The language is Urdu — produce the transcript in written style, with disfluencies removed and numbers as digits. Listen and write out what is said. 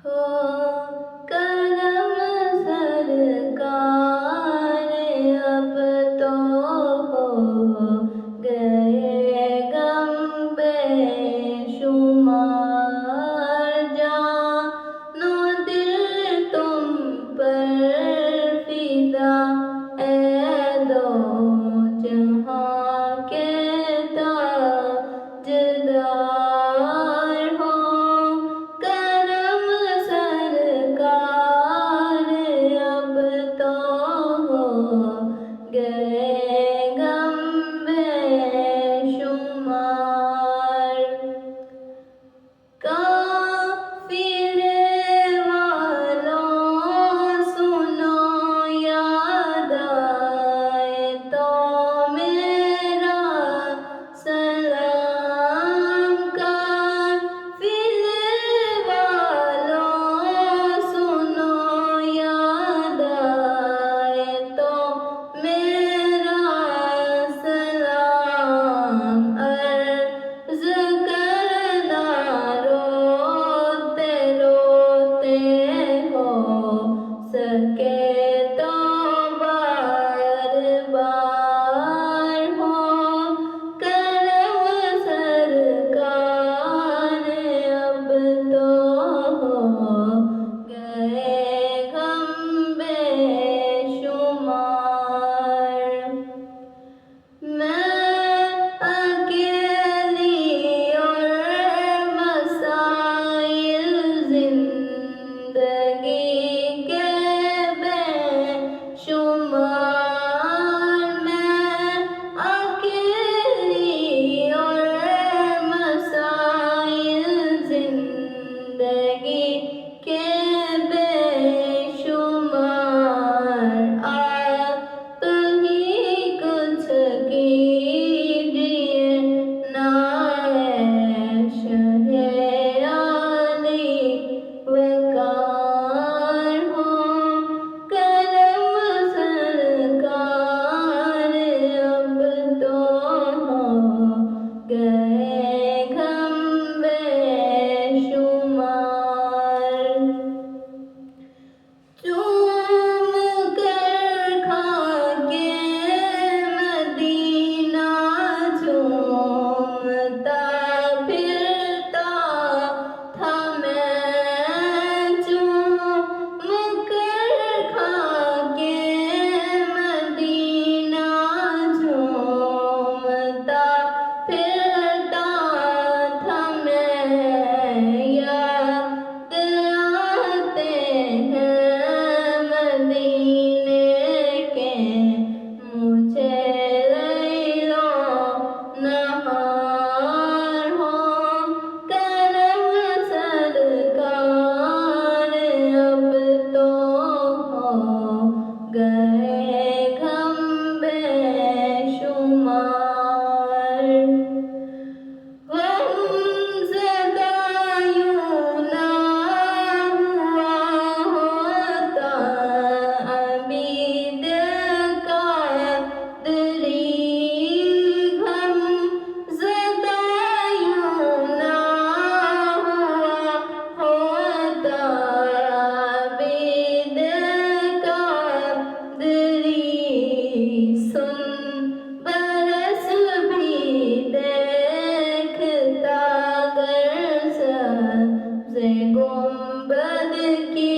ہو کرم سرکار اب تو ہو گئے غم بے شمار جانو دل تم پر فدا اے دو جہاں کے تاجدار ہو کرم سرکار اب تو ہو گئے غم بے شمار قافلے والوں سنو یاد آئے تو میرا سلام قافلے والوں سنو یاد آئے تو میرا سلام عرض کرنا روتے روتے ہو سکے تو بار بار ہو کرم سرکار اب تو ہو گئے غم بے شمار میں اکیلی اور مسائل زندگی کے بے شمار میں اکیلی اور مسائل زندگی کے بے شمار آپ ہی کچھ کیجیے نائش ہے عالی وقار ہو کرم سرکار اب تو ہو گئے غم بے شمار چوم کر خاکِ مدینہ جھومتا پھرتا تھا میں چوم کر خاکِ مدینہ جھومتا پھرتا تھا میں یاد آتے ہیں مدینے کے مجھے لیل و نہار ہو کرم سرکار اب تو ہو گئے غم بے شمار غمزدہ یوں نہ ہوا ہوتا ابھی دل کا دری غمزدہ یوں نہ ہوا ہوتا ابھی دل کا دری سن برس بھی دیکھتا گر سبز گنبد کی